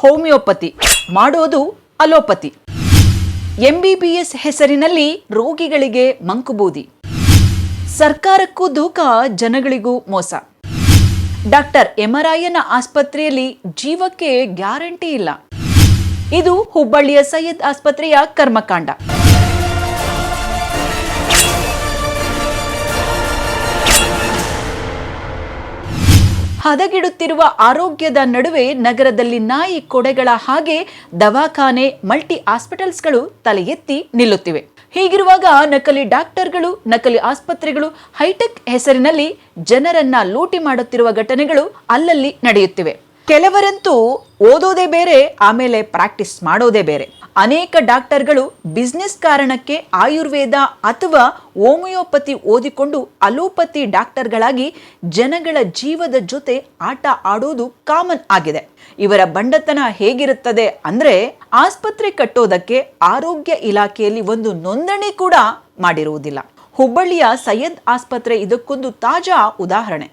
Homeopathy, ಮಾಡೋದು allopathy. MBBS ಹೆಸರಿನಲ್ಲಿ ರೋಗಿಗಳಿಗೆ ಮಂಕುಬೂದಿ. ಸರ್ಕಾರಕ್ಕೂ ಧೋಕ, ಜನಗಳಿಗೂ ಮೋಸ. ಡಾಕ್ಟರ್ ಎಮರಾಯನ ಆಸ್ಪತ್ರೆಯಲ್ಲಿ ಜೀವಕ್ಕೆ ಗ್ಯಾರಂಟಿ ಇಲ್ಲ. ಇದು ಹುಬ್ಬಳ್ಳಿಯ ಸೈಯದ್ ಆಸ್ಪತ್ರೆಯ ಕರ್ಮಕಾಂಡ. ಹದಗೆಡುತ್ತಿರುವ ಆರೋಗ್ಯದ ನಡುವೆ ನಗರದಲ್ಲಿ ನಾಯಿ ಕೊಡೆಗಳ ಹಾಗೆ ದವಾಖಾನೆ, ಮಲ್ಟಿ ಹಾಸ್ಪಿಟಲ್ಸ್ಗಳು ತಲೆ ಎತ್ತಿ ನಿಲ್ಲುತ್ತಿವೆ. ಹೀಗಿರುವಾಗ ನಕಲಿ ಡಾಕ್ಟರ್ಗಳು, ನಕಲಿ ಆಸ್ಪತ್ರೆಗಳು, ಹೈಟೆಕ್ ಹೆಸರಿನಲ್ಲಿ ಜನರನ್ನ ಲೂಟಿ ಮಾಡುತ್ತಿರುವ ಘಟನೆಗಳು ಅಲ್ಲಲ್ಲಿ ನಡೆಯುತ್ತಿವೆ. ಕೆಲವರಂತೂ ಓದೋದೇ ಬೇರೆ, ಆಮೇಲೆ ಪ್ರಾಕ್ಟೀಸ್ ಮಾಡೋದೇ ಬೇರೆ. ಅನೇಕ ಡಾಕ್ಟರ್ಗಳು ಬಿಸ್ನೆಸ್ ಕಾರಣಕ್ಕೆ ಆಯುರ್ವೇದ ಅಥವಾ ಹೋಮಿಯೋಪತಿ ಓದಿಕೊಂಡು ಅಲೋಪತಿ ಡಾಕ್ಟರ್ಗಳಾಗಿ ಜನಗಳ ಜೀವದ ಜೊತೆ ಆಟ ಆಡೋದು ಕಾಮನ್ ಆಗಿದೆ. ಇವರ ಬಂಡತನ ಹೇಗಿರುತ್ತದೆ ಅಂದ್ರೆ, ಆಸ್ಪತ್ರೆ ಕಟ್ಟೋದಕ್ಕೆ ಆರೋಗ್ಯ ಇಲಾಖೆಯಲ್ಲಿ ಒಂದು ನೋಂದಣಿ ಕೂಡ ಮಾಡಿರುವುದಿಲ್ಲ. ಹುಬ್ಬಳ್ಳಿಯ ಸೈಯದ್ ಆಸ್ಪತ್ರೆ ಇದಕ್ಕೊಂದು ತಾಜಾ ಉದಾಹರಣೆ.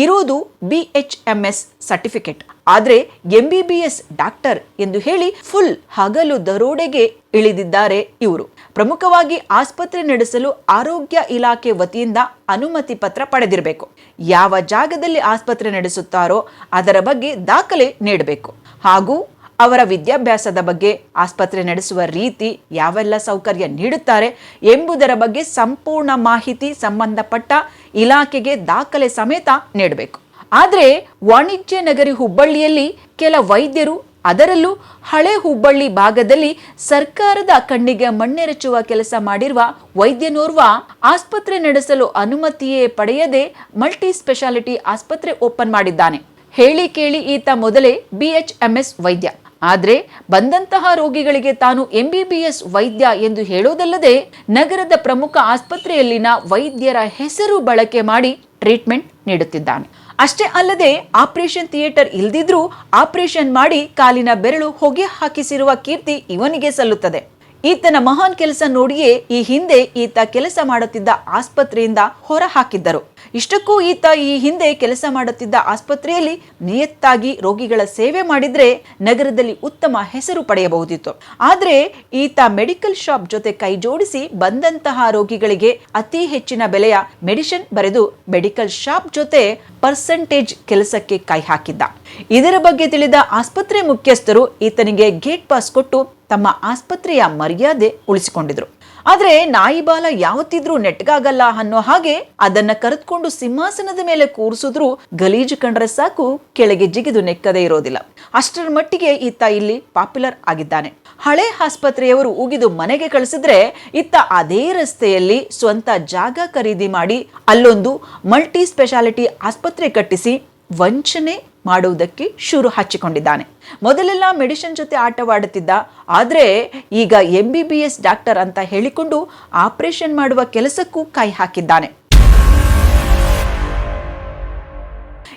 ಇರುವುದು BHMS ಸರ್ಟಿಫಿಕೇಟ್. ಆದ್ರೆ MBBS ಡಾಕ್ಟರ್ ಎಂದು ಹೇಳಿ ಫುಲ್ ಹಗಲು ದರೋಡೆಗೆ ಇಳಿದಿದ್ದಾರೆ ಇವರು. ಪ್ರಮುಖವಾಗಿ ಆಸ್ಪತ್ರೆ ನಡೆಸಲು ಆರೋಗ್ಯ ಇಲಾಖೆ ವತಿಯಿಂದ ಅನುಮತಿ ಪತ್ರ ಪಡೆದಿರಬೇಕು. ಯಾವ ಜಾಗದಲ್ಲಿ ಆಸ್ಪತ್ರೆ ನಡೆಸುತ್ತಾರೋ ಅದರ ಬಗ್ಗೆ ದಾಖಲೆ ನೀಡಬೇಕು. ಹಾಗೂ ಅವರ ವಿದ್ಯಾಭ್ಯಾಸದ ಬಗ್ಗೆ, ಆಸ್ಪತ್ರೆ ನಡೆಸುವ ರೀತಿ, ಯಾವೆಲ್ಲ ಸೌಕರ್ಯ ನೀಡುತ್ತಾರೆ ಎಂಬುದರ ಬಗ್ಗೆ ಸಂಪೂರ್ಣ ಮಾಹಿತಿ ಸಂಬಂಧಪಟ್ಟ ಇಲಾಖೆಗೆ ದಾಖಲೆ ಸಮೇತ ನೀಡಬೇಕು. ಆದರೆ ವಾಣಿಜ್ಯ ನಗರಿ ಹುಬ್ಬಳ್ಳಿಯಲ್ಲಿ ಕೆಲ ವೈದ್ಯರು, ಅದರಲ್ಲೂ ಹಳೆ ಹುಬ್ಬಳ್ಳಿ ಭಾಗದಲ್ಲಿ ಸರ್ಕಾರದ ಕಣ್ಣಿಗೆ ಮಣ್ಣೆರಚುವ ಕೆಲಸ ಮಾಡಿರುವ ವೈದ್ಯನೋರ್ವ ಆಸ್ಪತ್ರೆ ನಡೆಸಲು ಅನುಮತಿಯೇ ಪಡೆಯದೆ ಮಲ್ಟಿ ಸ್ಪೆಷಾಲಿಟಿ ಆಸ್ಪತ್ರೆ ಓಪನ್ ಮಾಡಿದ್ದಾನೆ. ಹೇಳಿ ಕೇಳಿ ಈತ ಮೊದಲೇ BHMS ವೈದ್ಯ. ಆದ್ರೆ ಬಂದಂತಹ ರೋಗಿಗಳಿಗೆ ತಾನು MBBS ವೈದ್ಯ ಎಂದು ಹೇಳೋದಲ್ಲದೆ ನಗರದ ಪ್ರಮುಖ ಆಸ್ಪತ್ರೆಯಲ್ಲಿನ ವೈದ್ಯರ ಹೆಸರು ಬಳಕೆ ಮಾಡಿ ಟ್ರೀಟ್ಮೆಂಟ್ ನೀಡುತ್ತಿದ್ದಾನೆ. ಅಷ್ಟೇ ಅಲ್ಲದೆ ಆಪರೇಷನ್ ಥಿಯೇಟರ್ ಇಲ್ದಿದ್ರೂ ಆಪರೇಷನ್ ಮಾಡಿ ಕಾಲಿನ ಬೆರಳು ಹೊಗೆ ಹಾಕಿಸಿರುವ ಕೀರ್ತಿ ಇವನಿಗೆ ಸಲ್ಲುತ್ತದೆ. ಈತನ ಮಹಾನ್ ಕೆಲಸ ನೋಡಿಯೇ ಈ ಹಿಂದೆ ಈತ ಕೆಲಸ ಮಾಡುತ್ತಿದ್ದ ಆಸ್ಪತ್ರೆಯಿಂದ ಹೊರ ಹಾಕಿದ್ದರು. ಇಷ್ಟಕ್ಕೂ ಈತ ಈ ಹಿಂದೆ ಕೆಲಸ ಮಾಡುತ್ತಿದ್ದ ಆಸ್ಪತ್ರೆಯಲ್ಲಿ ನಿಯತ್ತಾಗಿ ರೋಗಿಗಳ ಸೇವೆ ಮಾಡಿದ್ರೆ ನಗರದಲ್ಲಿ ಉತ್ತಮ ಹೆಸರು ಪಡೆಯಬಹುದಿತ್ತು. ಆದ್ರೆ ಈತ ಮೆಡಿಕಲ್ ಶಾಪ್ ಜೊತೆ ಕೈ ಜೋಡಿಸಿ ಬಂದಂತಹ ರೋಗಿಗಳಿಗೆ ಅತಿ ಹೆಚ್ಚಿನ ಬೆಲೆಯ ಮೆಡಿಸಿನ್ ಬರೆದು ಮೆಡಿಕಲ್ ಶಾಪ್ ಜೊತೆ ಪರ್ಸೆಂಟೇಜ್ ಕೆಲಸಕ್ಕೆ ಕೈ ಹಾಕಿದ್ದ. ಇದರ ಬಗ್ಗೆ ತಿಳಿದ ಆಸ್ಪತ್ರೆ ಮುಖ್ಯಸ್ಥರು ಈತನಿಗೆ ಗೇಟ್ ಪಾಸ್ ಕೊಟ್ಟು ತಮ್ಮ ಆಸ್ಪತ್ರೆಯ ಮರ್ಯಾದೆ ಉಳಿಸಿಕೊಂಡಿದ್ರು. ಆದ್ರೆ ನಾಯಿ ಬಾಲ ಯಾವತ್ತಿದ್ರೂ ನೆಟ್ಗಾಗಲ್ಲ ಅನ್ನೋ ಹಾಗೆ ಅದನ್ನ ಕರೆದುಕೊಂಡು ಸಿಂಹಾಸನದ ಮೇಲೆ ಕೂರಿಸಿದ್ರು ಗಲೀಜು ಕಂಡ್ರೆ ಸಾಕು, ಕೆಳಗೆ ಜಿಗಿದು ನೆಕ್ಕದೇ ಇರೋದಿಲ್ಲ. ಅಷ್ಟರ ಮಟ್ಟಿಗೆ ಈತ ಇಲ್ಲಿ ಪಾಪ್ಯುಲರ್ ಆಗಿದ್ದಾನೆ. ಹಳೆ ಆಸ್ಪತ್ರೆಯವರು ಉಗಿದು ಮನೆಗೆ ಕಳಿಸಿದ್ರೆ ಇತ್ತ ಅದೇ ರಸ್ತೆಯಲ್ಲಿ ಸ್ವಂತ ಜಾಗ ಖರೀದಿ ಮಾಡಿ ಅಲ್ಲೊಂದು ಮಲ್ಟಿ ಸ್ಪೆಷಾಲಿಟಿ ಆಸ್ಪತ್ರೆ ಕಟ್ಟಿಸಿ ವಂಚನೆ ಮಾಡುವುದಕ್ಕೆ ಶುರು ಹಚ್ಚಿಕೊಂಡಿದ್ದಾನೆ. ಮೊದಲೆಲ್ಲ ಮೆಡಿಸಿನ್ ಜೊತೆ ಆಟವಾಡುತ್ತಿದ್ದ, ಆದ್ರೆ ಈಗ MBBS ಡಾಕ್ಟರ್ ಅಂತ ಹೇಳಿಕೊಂಡು ಆಪರೇಷನ್ ಮಾಡುವ ಕೆಲಸಕ್ಕೂ ಕೈ ಹಾಕಿದ್ದಾನೆ.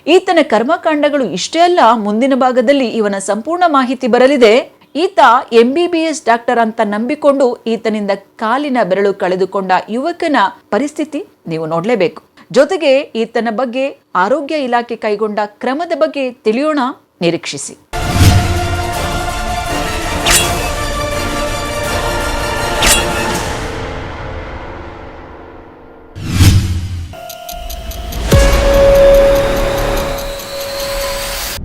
ಈತನ ಕರ್ಮಕಾಂಡಗಳು ಇಷ್ಟೇ ಅಲ್ಲ, ಮುಂದಿನ ಭಾಗದಲ್ಲಿ ಇವನ ಸಂಪೂರ್ಣ ಮಾಹಿತಿ ಬರಲಿದೆ. ಈತ MBBS ಡಾಕ್ಟರ್ ಅಂತ ನಂಬಿಕೊಂಡು ಈತನಿಂದ ಕಾಲಿನ ಬೆರಳು ಕಳೆದುಕೊಂಡ ಯುವಕನ ಪರಿಸ್ಥಿತಿ ನೀವು ನೋಡಲೇಬೇಕು. ಜೊತೆಗೆ ಈತನ ಬಗ್ಗೆ ಆರೋಗ್ಯ ಇಲಾಖೆ ಕೈಗೊಂಡ ಕ್ರಮದ ಬಗ್ಗೆ ತಿಳಿಯೋಣ, ನಿರೀಕ್ಷಿಸಿ.